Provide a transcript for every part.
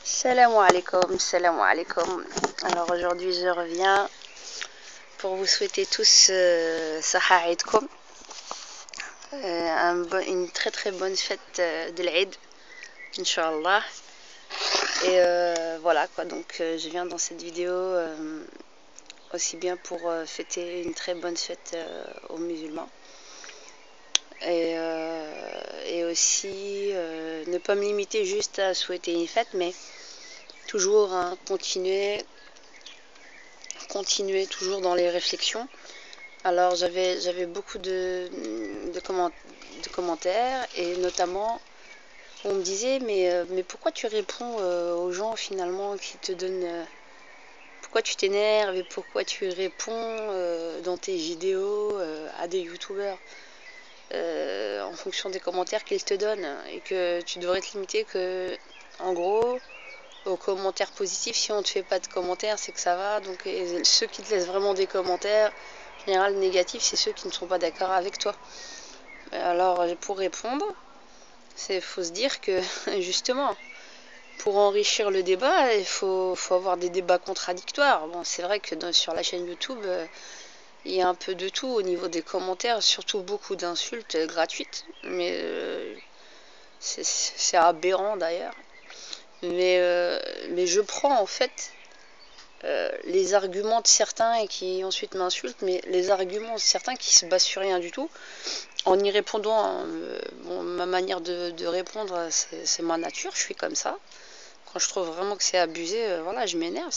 Salam alaikum, salam alaikum. Alors aujourd'hui je reviens pour vous souhaiter tous Saha Eidkoum, une très très bonne fête de l'Eid, Inch'Allah. Et voilà quoi, donc je viens dans cette vidéo aussi bien pour fêter une très bonne fête aux musulmans. Et aussi ne pas me limiter juste à souhaiter une fête, mais toujours continuer toujours dans les réflexions. Alors j'avais beaucoup de commentaires, et notamment on me disait mais pourquoi tu réponds aux gens finalement qui te donnent pourquoi tu t'énerves, et pourquoi tu réponds dans tes vidéos à des youtubeurs en fonction des commentaires qu'ils te donnent, et que tu devrais te limiter que en gros aux commentaires positifs. Si on ne te fait pas de commentaires, c'est que ça va. Donc ceux qui te laissent vraiment des commentaires, en général négatifs, c'est ceux qui ne sont pas d'accord avec toi. Alors pour répondre, il faut se dire que justement, pour enrichir le débat, il faut avoir des débats contradictoires. Bon, c'est vrai que sur la chaîne YouTube, il y a un peu de tout au niveau des commentaires, surtout beaucoup d'insultes gratuites, mais c'est aberrant d'ailleurs. Mais je prends en fait les arguments de certains et qui ensuite m'insultent, mais les arguments de certains qui se basent sur rien du tout, en y répondant. Bon, ma manière de répondre, c'est ma nature, je suis comme ça. Quand je trouve vraiment que c'est abusé, voilà, je m'énerve,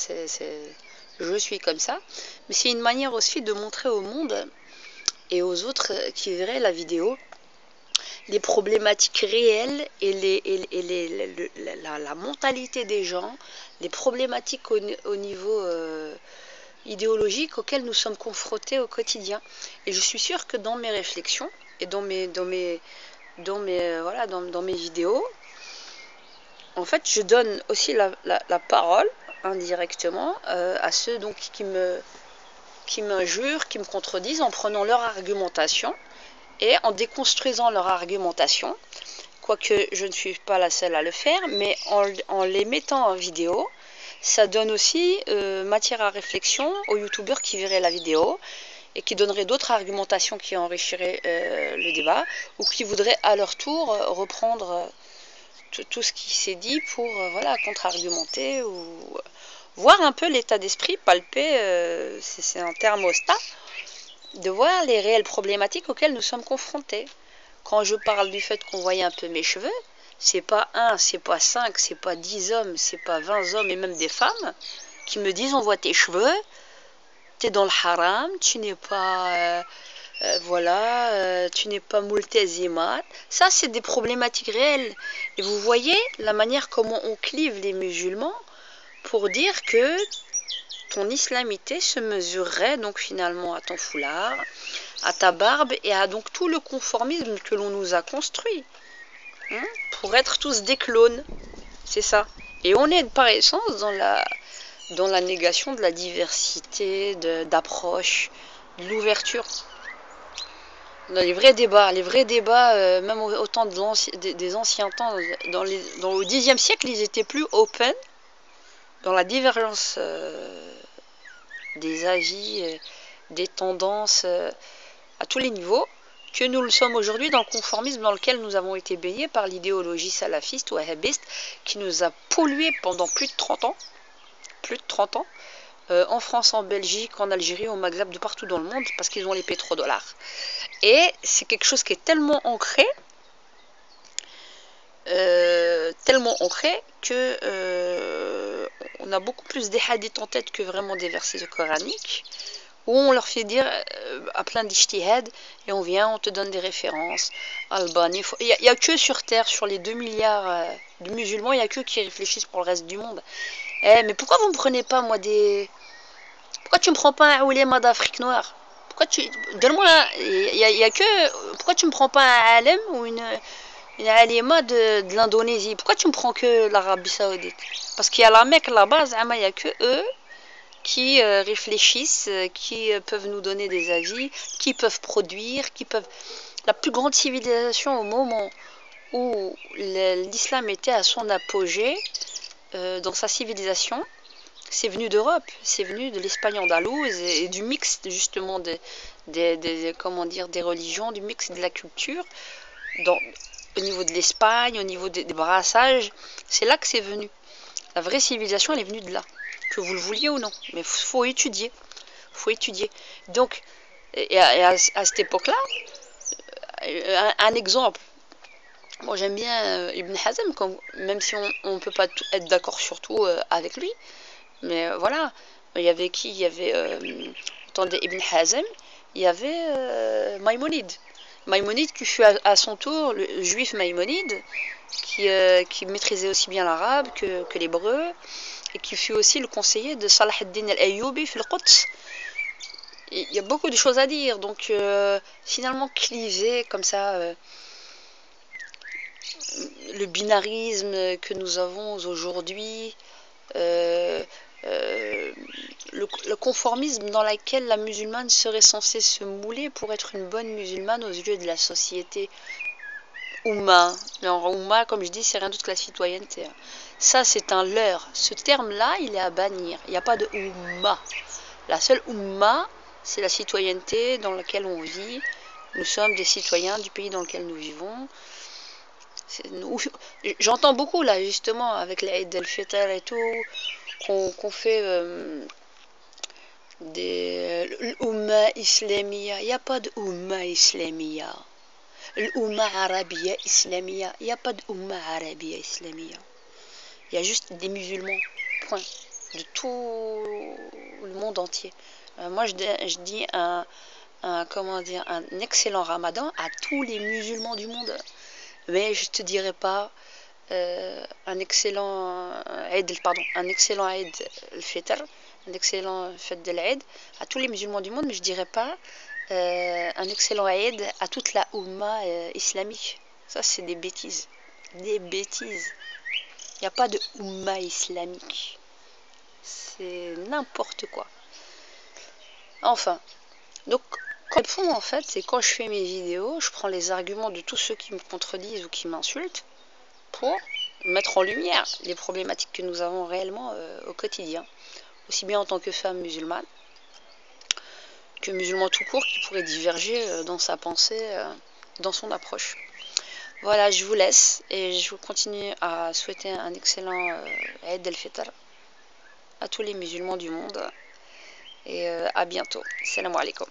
je suis comme ça. Mais c'est une manière aussi de montrer au monde et aux autres qui verraient la vidéo les problématiques réelles et la mentalité des gens, les problématiques au niveau idéologique auxquelles nous sommes confrontés au quotidien. Et je suis sûre que dans mes réflexions et dans mes vidéos, en fait, je donne aussi la parole indirectement à ceux donc qui m'injurent, qui me contredisent, en prenant leur argumentation et en déconstruisant leur argumentation, quoique je ne suis pas la seule à le faire, mais en les mettant en vidéo, ça donne aussi matière à réflexion aux youtubeurs qui verraient la vidéo et qui donneraient d'autres argumentations qui enrichiraient le débat, ou qui voudraient à leur tour reprendre tout ce qui s'est dit pour voilà, contre-argumenter ou voir un peu l'état d'esprit, palper, c'est un thermostat, de voir les réelles problématiques auxquelles nous sommes confrontés. Quand je parle du fait qu'on voyait un peu mes cheveux, c'est pas 1, c'est pas 5, c'est pas 10 hommes, c'est pas 20 hommes et même des femmes qui me disent on voit tes cheveux, t'es dans le haram, tu n'es pas tu n'es pas multazimat. Ça, c'est des problématiques réelles. Et vous voyez la manière comment on clive les musulmans pour dire que ton islamité se mesurerait donc finalement à ton foulard, à ta barbe et à donc tout le conformisme que l'on nous a construit, pour être tous des clones. C'est ça. Et on est par essence dans la négation de la diversité, d'approche, de l'ouverture. Les vrais débats, même au temps des anciens temps, au Xe siècle, ils étaient plus open dans la divergence des avis, des tendances à tous les niveaux, que nous le sommes aujourd'hui dans le conformisme dans lequel nous avons été baignés par l'idéologie salafiste ou wahhabiste qui nous a pollués pendant plus de 30 ans. En France, en Belgique, en Algérie, au Maghreb, de partout dans le monde, parce qu'ils ont les pétrodollars. Et c'est quelque chose qui est tellement ancré que on a beaucoup plus des hadiths en tête que vraiment des versets coraniques, où on leur fait dire à plein d'ijtihad, et on vient, on te donne des références. Albanie, il n'y a que sur Terre, sur les 2 milliards de musulmans, il n'y a que qui réfléchissent pour le reste du monde. Mais pourquoi vous ne me prenez pas, moi, pourquoi tu me prends pas un ouléma d'Afrique noire? Donne-moi, pourquoi tu me prends pas un alem ou une alima de l'Indonésie? Pourquoi tu me prends que l'Arabie Saoudite? Parce qu'il y a la Mecque là-bas, il n'y a que eux qui réfléchissent, qui peuvent nous donner des avis, qui peuvent produire, La plus grande civilisation au moment où l'islam était à son apogée, dans sa civilisation, c'est venu d'Europe, c'est venu de l'Espagne andalouse et du mix justement comment dire, des religions, du mix de la culture, au niveau de l'Espagne, au niveau des brassages, c'est là que c'est venu. La vraie civilisation, elle est venue de là, que vous le vouliez ou non, mais faut étudier, faut étudier. Donc, à cette époque-là, un exemple. Moi, j'aime bien Ibn Hazm, même si on ne peut pas être d'accord sur tout avec lui. Mais voilà, il y avait qui? Il y avait, attendez, Ibn Hazm, il y avait Maïmonide. Maïmonide qui fut à son tour le juif Maïmonide, qui maîtrisait aussi bien l'arabe que l'hébreu, et qui fut aussi le conseiller de Salah ad-Din al-Ayyubi fil Quds. Il y a beaucoup de choses à dire, donc finalement cliver comme ça le binarisme que nous avons aujourd'hui, le conformisme dans lequel la musulmane serait censée se mouler pour être une bonne musulmane aux yeux de la société Oumma. Alors, Oumma, comme je dis, c'est rien d'autre que la citoyenneté. Ça, c'est un leurre. Ce terme-là, il est à bannir. Il n'y a pas de Oumma. La seule Oumma, c'est la citoyenneté dans laquelle on vit. Nous sommes des citoyens du pays dans lequel nous vivons. J'entends beaucoup là justement avec l'Aïd el-Fitr et tout qu'on fait l'Oumma Islamia. Il n'y a pas de Oumma Islamia. L'Oumma Arabia Islamia. Il n'y a pas de Oumma Arabia Islamia. Il y a juste des musulmans. Point. De tout le monde entier. Moi je dis comment dire, un excellent ramadan à tous les musulmans du monde. Mais je te dirais pas un excellent Eid al-Fitr, un excellent fête de l'Eid à tous les musulmans du monde, mais je dirais pas un excellent Eid à toute la Oumma islamique. Ça, c'est des bêtises. Des bêtises. Il n'y a pas de Oumma islamique. C'est n'importe quoi. Enfin, donc, quand le fond, en fait, c'est quand je fais mes vidéos, je prends les arguments de tous ceux qui me contredisent ou qui m'insultent pour mettre en lumière les problématiques que nous avons réellement au quotidien, aussi bien en tant que femme musulmane que musulman tout court qui pourrait diverger dans sa pensée, dans son approche. Voilà, je vous laisse et je vous continue à souhaiter un excellent Eid el-Fitr à tous les musulmans du monde et à bientôt. Salam alaikum.